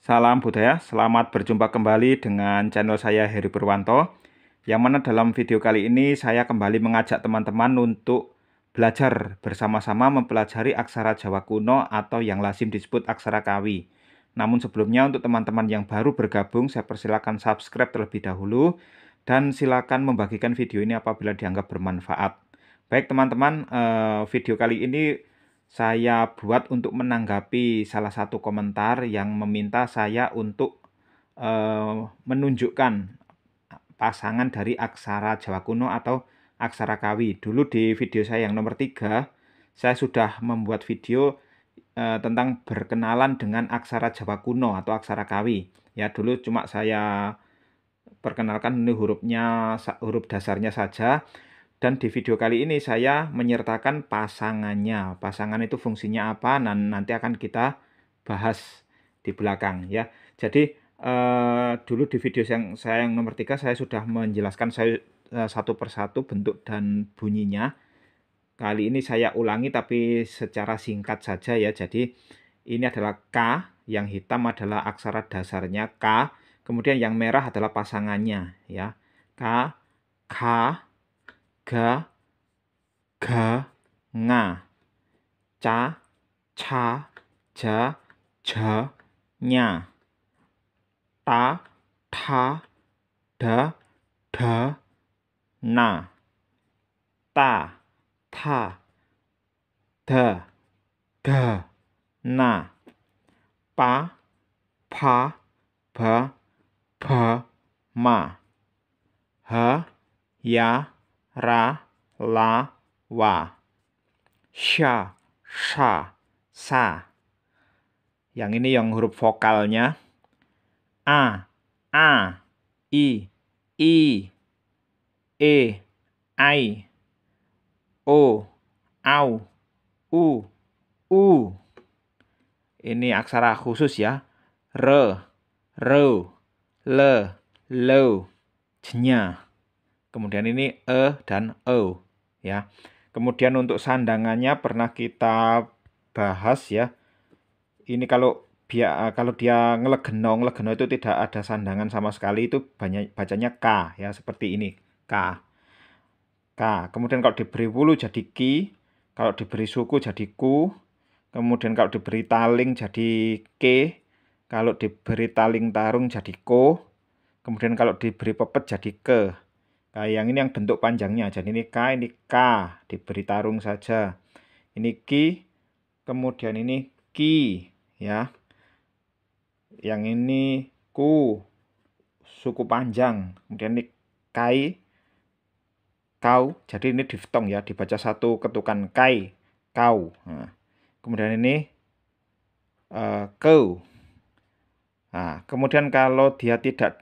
Salam budaya, selamat berjumpa kembali dengan channel saya Heri Purwanto. Yang mana dalam video kali ini saya kembali mengajak teman-teman untuk belajar bersama-sama mempelajari aksara Jawa kuno atau yang lazim disebut aksara Kawi. Namun sebelumnya untuk teman-teman yang baru bergabung, saya persilakan subscribe terlebih dahulu dan silakan membagikan video ini apabila dianggap bermanfaat. Baik teman-teman, video kali ini saya buat untuk menanggapi salah satu komentar yang meminta saya untuk menunjukkan pasangan dari aksara Jawa kuno atau aksara Kawi. Dulu di video saya yang nomor 3, saya sudah membuat video tentang berkenalan dengan aksara Jawa kuno atau aksara Kawi. Ya, dulu cuma saya perkenalkan ini huruf dasarnya saja. Dan di video kali ini saya menyertakan pasangannya. Pasangan itu fungsinya apa? Nanti akan kita bahas di belakang ya. Jadi dulu di video saya yang nomor 3 saya sudah menjelaskan satu persatu bentuk dan bunyinya. Kali ini saya ulangi tapi secara singkat saja ya. Jadi ini adalah K, yang hitam adalah aksara dasarnya K. Kemudian yang merah adalah pasangannya ya. K, K, ga, ga, nga, ca, ca, ja, ja, nya, ta, tha, da, da, na, ta, tha, da, da, na, pa, pha, ba, ba, ma, ha, ya, ra, la, wa, sha, sha, sa. Yang ini yang huruf vokalnya. A, I, E, ai, O, au, U. Ini aksara khusus ya. Re, le, lo, nya. Kemudian ini dan o ya. Kemudian untuk sandangannya pernah kita bahas ya. Ini kalau dia ngelegeno itu tidak ada sandangan sama sekali, itu bacanya K ya, seperti ini. K. Kemudian kalau diberi wulu jadi ki, kalau diberi suku jadi ku, kemudian kalau diberi taling jadi ke, kalau diberi taling tarung jadi ko, kemudian kalau diberi pepet jadi ke. Nah, yang ini yang bentuk panjangnya. Jadi ini K, diberi tarung saja. Ini ki, kemudian ini ki, ya. Yang ini ku, suku panjang. Kemudian ini kai, kau. Jadi ini diftong ya, dibaca satu ketukan kai, kau. Nah, kemudian ini kau. Nah, kemudian kalau dia tidak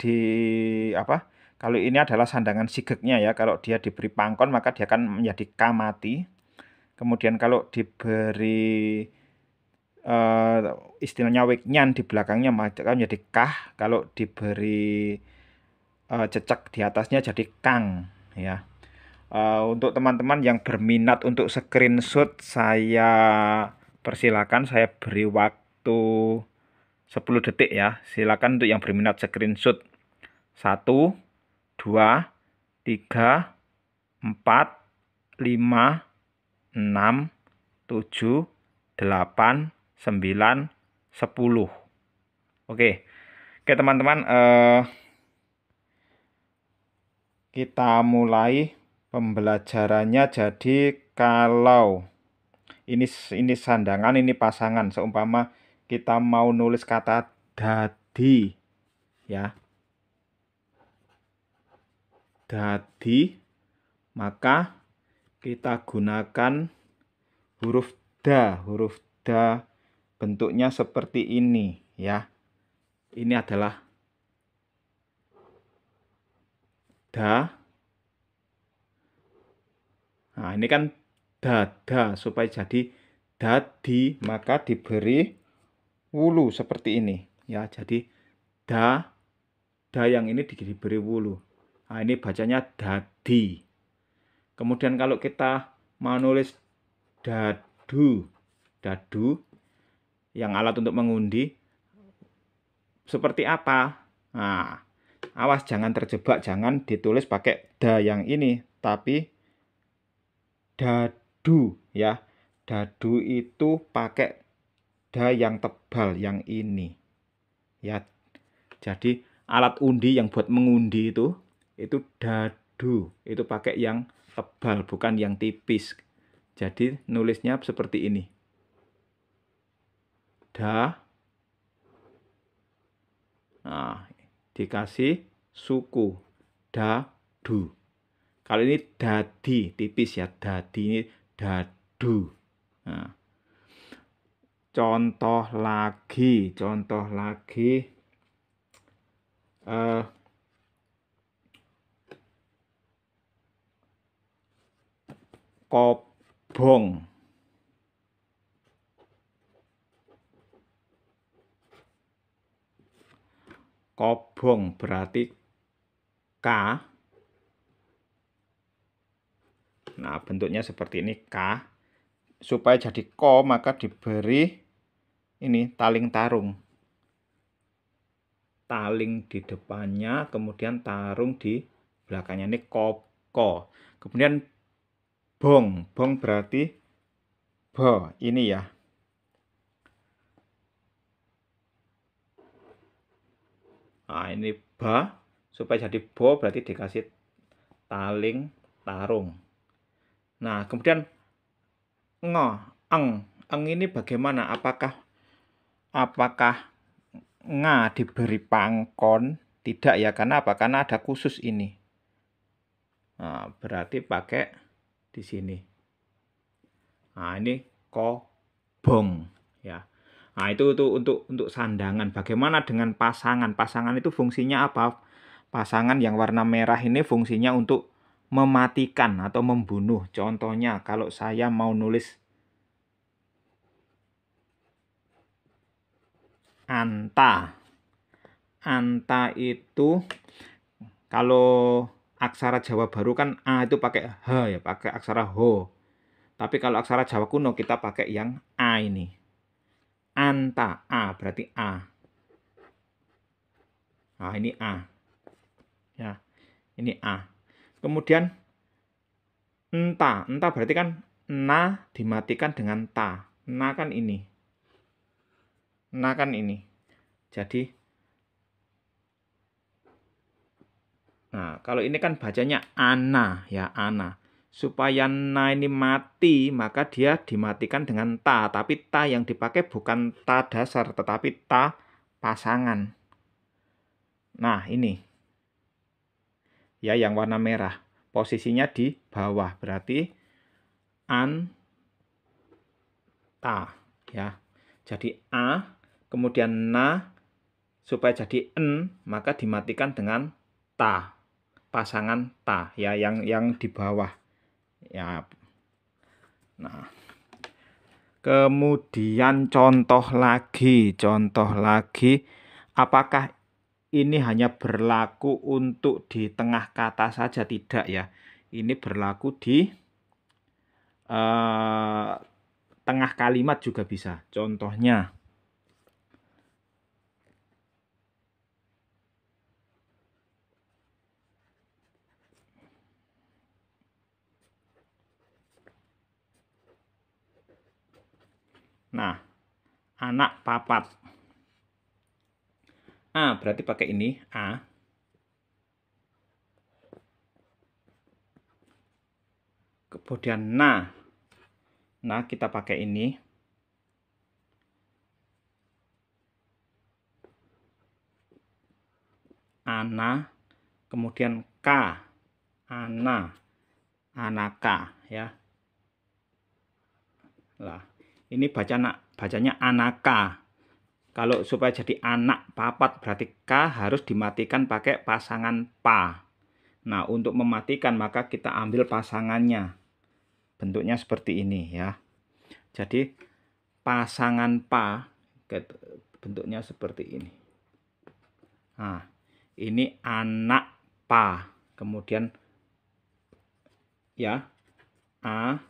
kalau ini adalah sandangan sigeknya ya. Kalau dia diberi pangkon maka dia akan menjadi kamati. Kemudian kalau diberi istilahnya wiknyan di belakangnya maka menjadi kah. Kalau diberi cecek di atasnya jadi kang ya. Untuk teman-teman yang berminat untuk screenshot, saya persilakan, saya beri waktu 10 detik ya. Silakan untuk yang berminat screenshot. 1, 2, 3, 4, 5, 6, 7, 8, 9, 10. Oke teman-teman, kita mulai pembelajarannya. Jadi kalau ini sandangan, ini pasangan. Seumpama kita mau nulis kata dadi ya, dadi, maka kita gunakan huruf da. Huruf da bentuknya seperti ini ya. Ini adalah da. Nah, ini kan dada. Supaya jadi dadi maka diberi wulu seperti ini ya. Jadi da yang ini diberi wulu. Nah, ini bacanya dadi. Kemudian kalau kita mau nulis dadu yang alat untuk mengundi, seperti apa? Nah, awas jangan terjebak, jangan ditulis pakai da yang ini, tapi dadu ya. Dadu itu pakai da yang tebal yang ini. Ya. Jadi alat undi yang buat mengundi itu dadu, itu pakai yang tebal bukan yang tipis. Jadi nulisnya seperti ini. Da. Nah, dikasih suku dadu. Kalau ini dadi tipis ya, dadi ini dadu. Nah, contoh lagi kobong. Kobong berarti K. Nah, bentuknya seperti ini K. Supaya jadi ko maka diberi ini taling tarung. Taling di depannya, kemudian tarung di belakangnya, ini ko. Kemudian bong berarti bo, ini ya. Nah, ini ba, supaya jadi bo berarti dikasih taling tarung. Nah, kemudian eng ini bagaimana? Apakah nga diberi pangkon? Tidak ya, karena apa? Karena ada khusus ini. Nah, berarti pakai di sini. Nah, ini kobong ya. Nah, itu untuk sandangan. Bagaimana dengan pasangan? Pasangan itu fungsinya apa? Pasangan yang warna merah ini fungsinya untuk mematikan atau membunuh. Contohnya kalau saya mau nulis anta. Anta itu kalau aksara Jawa baru kan A itu pakai H ya, pakai aksara ho. Tapi kalau aksara Jawa kuno kita pakai yang A ini. Anta, A berarti A. Nah, ini A. Ya. Ini A. Kemudian entah berarti kan na dimatikan dengan ta. Na kan ini. Na kan ini. Jadi nah, kalau ini kan bacanya ana ya, ana. Supaya na ini mati, maka dia dimatikan dengan ta. Tapi ta yang dipakai bukan ta dasar, tetapi ta pasangan. Nah, ini. Ya, yang warna merah. Posisinya di bawah. Berarti an ta ya. Jadi a, kemudian na, supaya jadi en, maka dimatikan dengan ta. Pasangan ta ya, yang di bawah. Ya. Nah, kemudian contoh lagi, apakah ini hanya berlaku untuk di tengah kata saja? Tidak ya, ini berlaku di tengah kalimat juga bisa. Contohnya nah, anak papat. A berarti pakai ini, A. Kemudian na. Nah, kita pakai ini. Ana. Kemudian K. Ana. Anaka ya. Lah, ini bacanya anaka. Kalau supaya jadi anak papat berarti K harus dimatikan pakai pasangan pa. Nah, untuk mematikan maka kita ambil pasangannya. Bentuknya seperti ini ya. Jadi pasangan pa bentuknya seperti ini. Nah, ini anak pa. Kemudian ya, A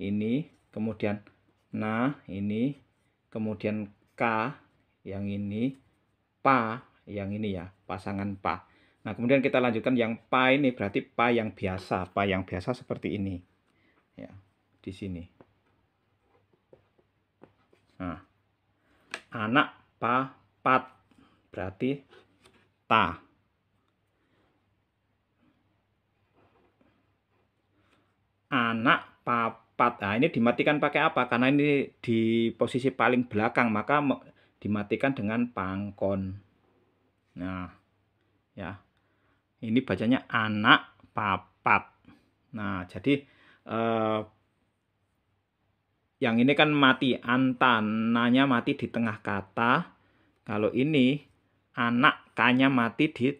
ini, kemudian na ini, kemudian K yang ini, pa, yang ini ya, pasangan pa. Nah, kemudian kita lanjutkan yang pa ini berarti pa yang biasa. Pa yang biasa seperti ini. Ya, di sini. Nah, anak pa pat berarti ta. Anak papat. Nah, ini dimatikan pakai apa? Karena ini di posisi paling belakang, maka dimatikan dengan pangkon. Nah, ya. Ini bacanya anak papat. Nah, jadi yang ini kan mati, antananya mati di tengah kata. Kalau ini anak kanya mati di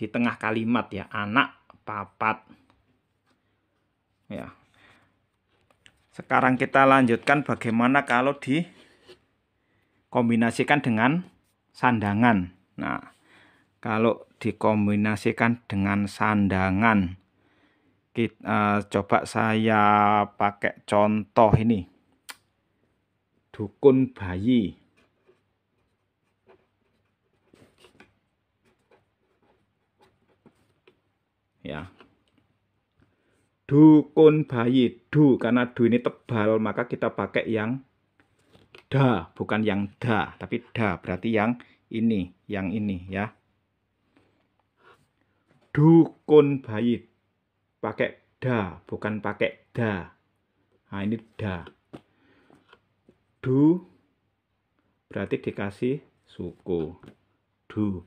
tengah kalimat ya, anak papat. Ya. Sekarang kita lanjutkan bagaimana kalau dikombinasikan dengan sandangan. Nah, kalau dikombinasikan dengan sandangan, coba saya pakai contoh ini. Dukun bayi. Ya. Dukun bayi, du, karena du ini tebal, maka kita pakai yang da, bukan yang da, tapi da, berarti yang ini ya. Dukun bayi, pakai da, bukan pakai da. Nah, ini da. Du, berarti dikasih suku. Du.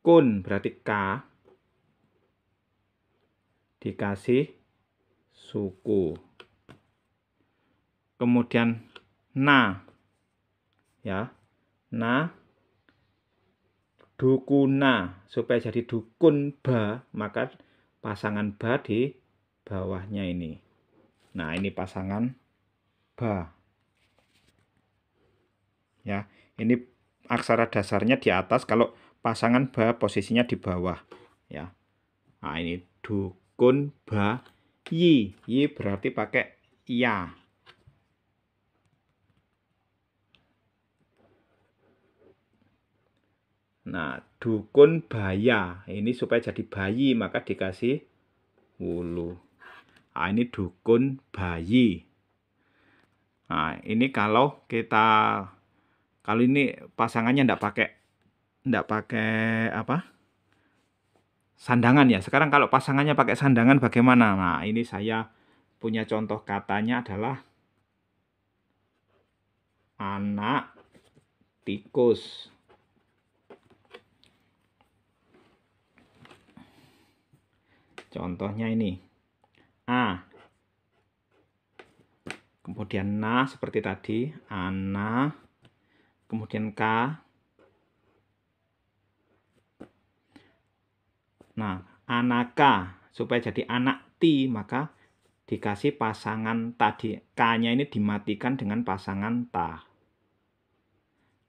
Kun, berarti ka, dikasih suku. Kemudian na, ya, na, dukuna, supaya jadi dukun ba, maka pasangan ba di bawahnya ini. Nah, ini pasangan ba. Ya, ini aksara dasarnya di atas, kalau pasangan ba posisinya di bawah, ya. Nah, ini dukun ba yi. Yi berarti pakai ya. Nah, dukun baya. Ini supaya jadi bayi, maka dikasih wulu. Nah, ini dukun bayi. Nah, ini kalau ini pasangannya enggak pakai apa? Sandangan ya. Sekarang kalau pasangannya pakai sandangan bagaimana? Nah, ini saya punya contoh katanya adalah anak tikus. Contohnya ini. A. Kemudian na seperti tadi. Ana. Kemudian K. Nah, anaka. Supaya jadi anak ti, maka dikasih pasangan tadi. K-nya ini dimatikan dengan pasangan ta.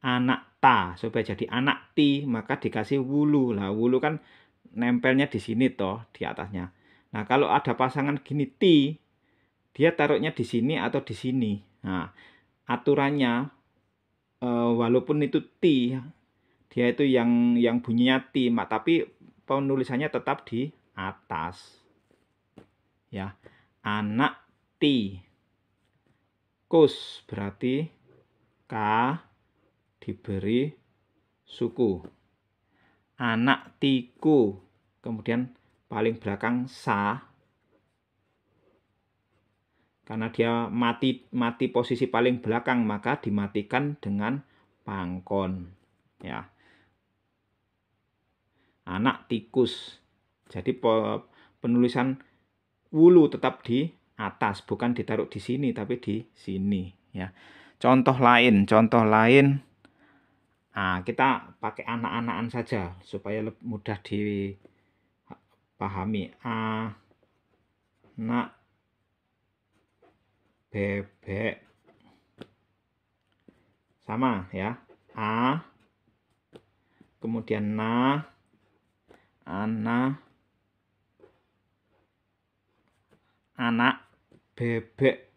Anak ta. Supaya jadi anak ti, maka dikasih wulu. Nah, wulu kan nempelnya di sini toh, di atasnya. Nah, kalau ada pasangan gini ti, dia taruhnya di sini atau di sini. Nah, aturannya walaupun itu ti, dia itu yang bunyinya ti, tapi penulisannya tetap di atas. Ya, anak ti. Kus berarti k diberi suku. Anak tiku, kemudian paling belakang sa, karena dia mati posisi paling belakang, maka dimatikan dengan pangkon. Ya. Anak tikus. Jadi penulisan wulu tetap di atas, bukan ditaruh di sini tapi di sini ya. Contoh lain. Kita pakai anak-anakan saja supaya lebih mudah dipahami. Anak bebek. Sama ya. A. Kemudian na. Anak bebek.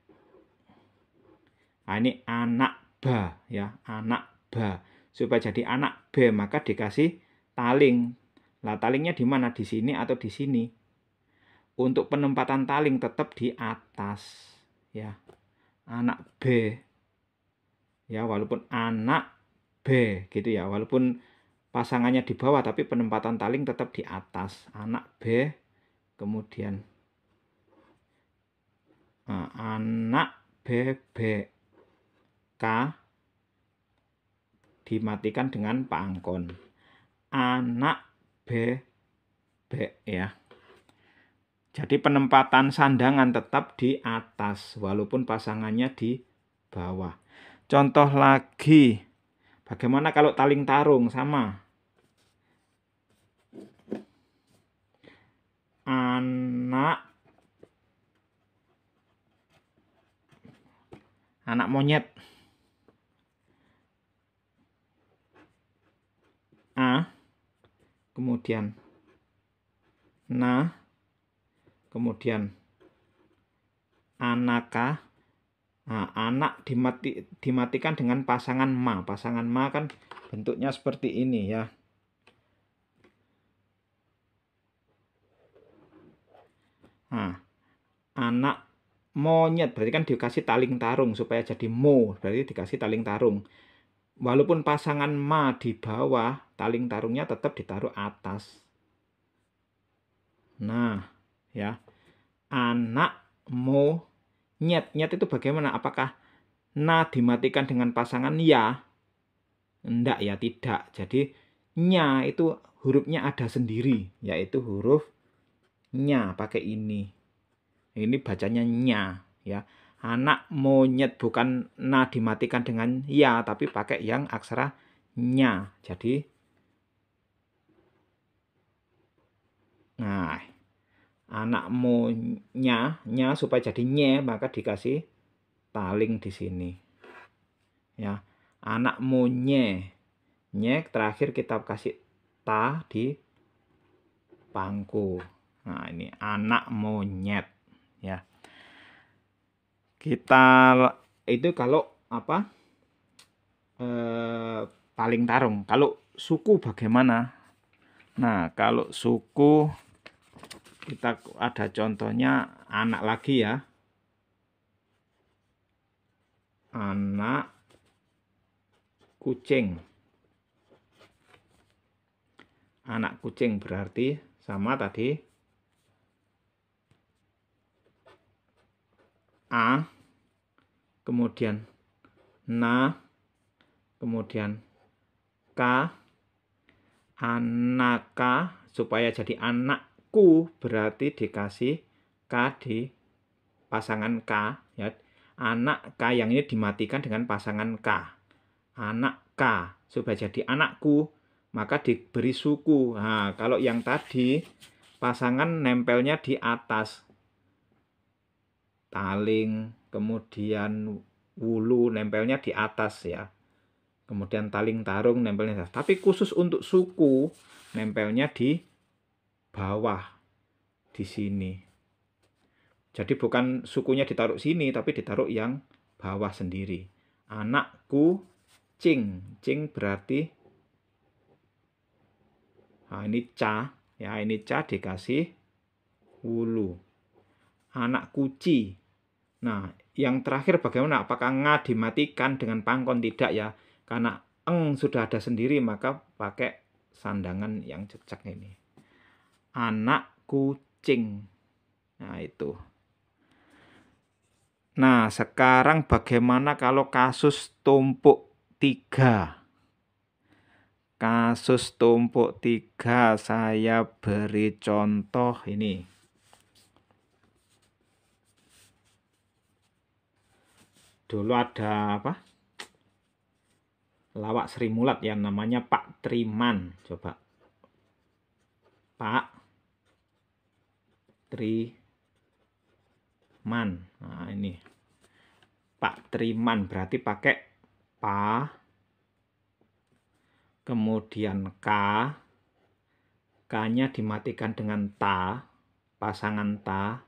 Nah, ini anak ba ya, anak ba. supaya jadi anak B, maka dikasih taling. Nah, talingnya di mana? Di sini atau di sini? Untuk penempatan taling tetap di atas, ya. Anak B. Ya, walaupun anak B gitu ya. Walaupun pasangannya di bawah tapi penempatan taling tetap di atas. Anak B, kemudian anak BBK dimatikan dengan pangkon. Anak BB ya. Jadi penempatan sandangan tetap di atas walaupun pasangannya di bawah. Contoh lagi, bagaimana kalau taling tarung? Sama. Anak monyet. A, kemudian na, kemudian anaka. Nah, anak dimatikan dengan pasangan ma. Pasangan ma kan bentuknya seperti ini ya. Nah, anak monyet berarti kan dikasih taling tarung supaya jadi mo, berarti dikasih taling tarung. Walaupun pasangan ma di bawah, taling tarungnya tetap ditaruh atas. Nah, ya. Anak monyet. Nyet itu bagaimana? Apakah na dimatikan dengan pasangan ya? Enggak ya, tidak. Jadi nya itu hurufnya ada sendiri, yaitu huruf nya pakai ini. Ini bacanya nya ya. Anak monyet, bukan na dimatikan dengan ya, tapi pakai yang aksara nya. Jadi nah, anak nya supaya jadi nye maka dikasih taling di sini. Ya. Anak monye. Nye terakhir kita kasih ta di pangku. Nah, ini anak monyet ya. Kita itu kalau apa? Taling tarung. Kalau suku bagaimana? Nah, kalau suku kita ada contohnya anak lagi ya. Anak kucing. Anak kucing berarti sama tadi. A, kemudian na, kemudian K, anaka, supaya jadi anakku berarti dikasih K di pasangan K ya. Anak K yang ini dimatikan dengan pasangan K. Anak K supaya jadi anakku maka diberi suku. Nah, kalau yang tadi pasangan nempelnya di atas. Taling, kemudian wulu nempelnya di atas ya. Kemudian taling tarung nempelnya di atas. Tapi khusus untuk suku nempelnya di bawah di sini. Jadi bukan sukunya ditaruh sini tapi ditaruh yang bawah sendiri. Anakku cing. Cing berarti nah ini ca ya, ini ca dikasih wulu. Anak kuci. Nah, yang terakhir bagaimana? Apakah nga dimatikan dengan pangkon? Tidak ya. Karena eng sudah ada sendiri maka pakai sandangan yang cecek ini. Anak kucing. Nah, itu. Nah, sekarang bagaimana kalau kasus tumpuk 3? Kasus tumpuk 3 saya beri contoh ini. Dulu ada apa? Lawak Sri Mulat yang namanya Pak Triman. Coba. Pak Triman. Nah, ini. Pak Triman berarti pakai pa, kemudian k, k-nya dimatikan dengan ta, pasangan ta.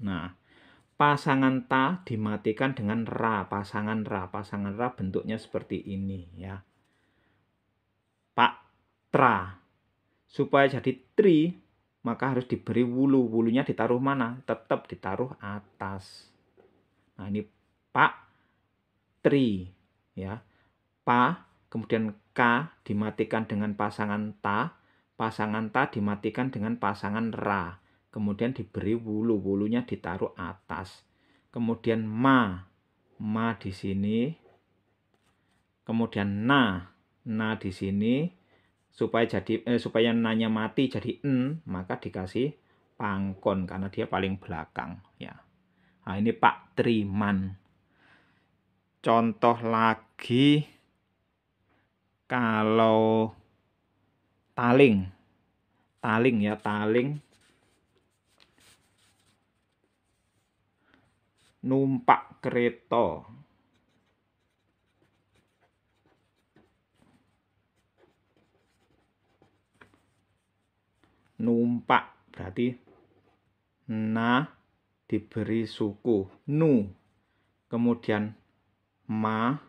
Nah, pasangan ta dimatikan dengan ra, pasangan ra. Pasangan ra bentuknya seperti ini ya. tra. Supaya jadi tri, maka harus diberi wulu. Wulunya ditaruh mana? Tetap ditaruh atas. Nah, ini pak, tri. Ya. Pa, kemudian ka dimatikan dengan pasangan ta dimatikan dengan pasangan ra. Kemudian diberi wulu. Wulunya ditaruh atas. Kemudian ma di sini. Kemudian na di sini. Supaya nanya mati jadi maka dikasih pangkon karena dia paling belakang ya. Nah, ini Pak Triman. Contoh lagi kalau taling ya, taling numpak kereta. Numpak berarti na diberi suku nu, kemudian ma,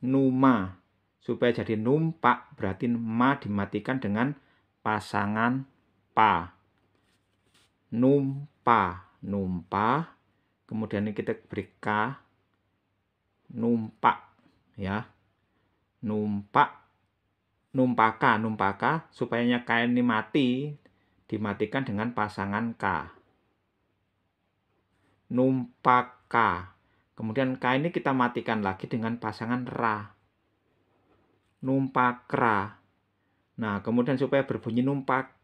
numa. Supaya jadi numpak berarti ma dimatikan dengan pasangan pa. Numpa. Kemudian ini kita beri ka, numpak ya. Numpaka supaya ka ini mati dimatikan dengan pasangan ka. Numpaka. Kemudian ka ini kita matikan lagi dengan pasangan ra. Numpakra. Nah, kemudian supaya berbunyi numpak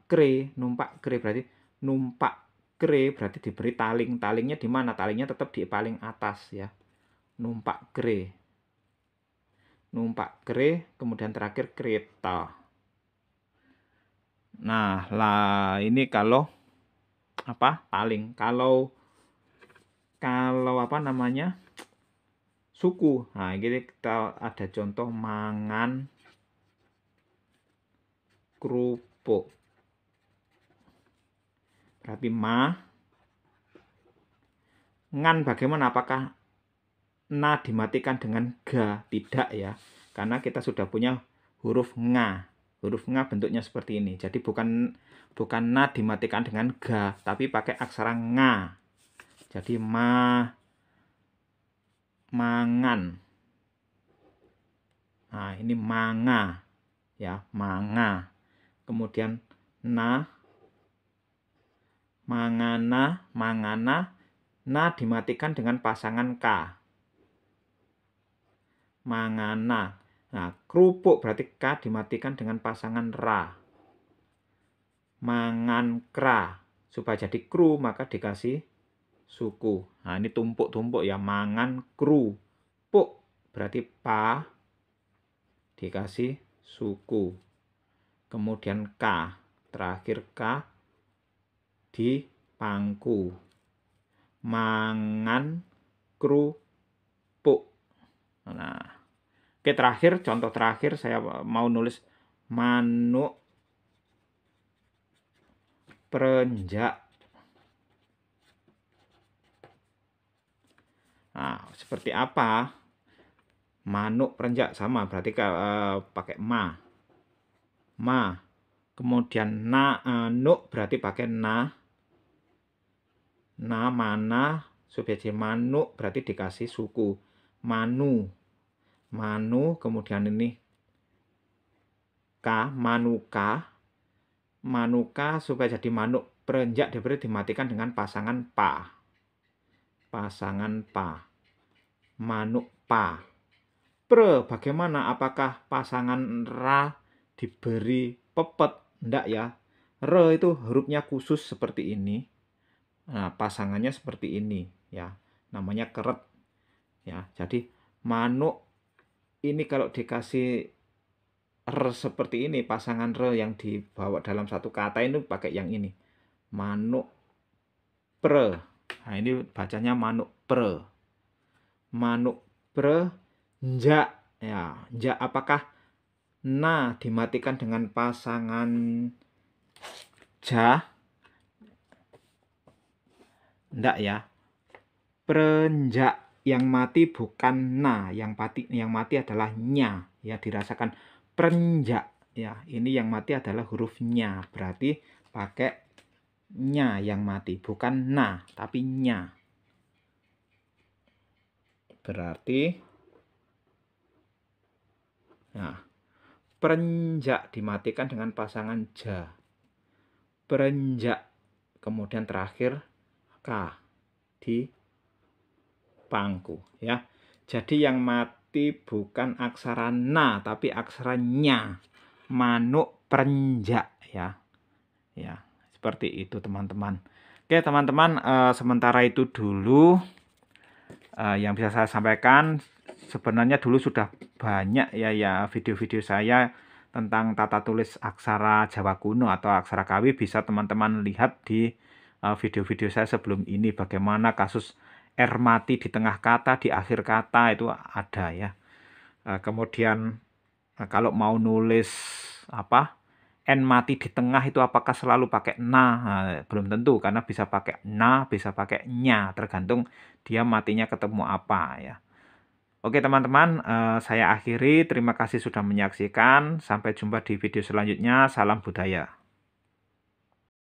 kre berarti numpak kre berarti diberi taling. Talingnya di mana? Talingnya tetap di paling atas ya. Numpak kre, kemudian terakhir kereta. Nah, lah ini kalau taling. Kalau apa namanya? Suku. Nah, ini kita ada contoh mangan kerupuk. Berarti ngan bagaimana? Apakah na dimatikan dengan ga? Tidak ya. Karena kita sudah punya huruf nga. Huruf nga bentuknya seperti ini. Jadi bukan na dimatikan dengan ga, tapi pakai aksara nga. Jadi mangan. Nah, ini manga ya, manga. Kemudian mangana, na dimatikan dengan pasangan ka. Mangana. Nah, kerupuk berarti ka dimatikan dengan pasangan ra. Mangankra. Supaya jadi kru maka dikasih suku. Nah, ini tumpuk-tumpuk ya, mangan kru. Puk berarti pa dikasih suku. Kemudian ka, terakhir ka di pangku. Mangan kerupuk. Nah, oke, terakhir, contoh terakhir saya mau nulis manuk perenjak. Nah, seperti apa? Manuk perenjak sama, berarti pakai ma. Kemudian nuk berarti pakai na. Mana, supaya jadi manuk berarti dikasih suku. Manu, kemudian ini ka, manuka supaya jadi manuk perenjak diberi dimatikan dengan pasangan pa. Manuk pa. Pre bagaimana? Apakah pasangan ra diberi pepet? Enggak ya. Re itu hurufnya khusus seperti ini. Nah, pasangannya seperti ini ya. Namanya keret. Ya, jadi manuk ini kalau dikasih seperti ini, pasangan yang dibawa dalam satu kata ini pakai yang ini. Manuk pre. Nah, ini bacanya manuk pre. Manuk pre njak ya. Njak apakah na dimatikan dengan pasangan ja? Enggak ya. Perenjak yang mati bukan na, yang mati adalah nya. ya, dirasakan perenjak ya. Ini yang mati adalah huruf nya, berarti pakai nya yang mati, bukan na tapi nya. Berarti nah, perenjak dimatikan dengan pasangan ja. Perenjak, kemudian terakhir k di pangku ya. Jadi yang mati bukan aksara na tapi aksara nya. Manuk perenjak ya. Ya, seperti itu teman-teman. Oke teman-teman, sementara itu dulu yang bisa saya sampaikan. Sebenarnya dulu sudah banyak ya video-video saya tentang tata tulis aksara Jawa kuno atau aksara Kawi. Bisa teman-teman lihat di video-video saya sebelum ini, bagaimana kasus R mati di tengah kata, di akhir kata itu ada ya. Kemudian kalau mau nulis N mati di tengah itu apakah selalu pakai na? Nah, belum tentu, karena bisa pakai na, bisa pakai nya, tergantung dia matinya ketemu apa ya. Oke teman-teman, saya akhiri. Terima kasih sudah menyaksikan. Sampai jumpa di video selanjutnya. Salam budaya.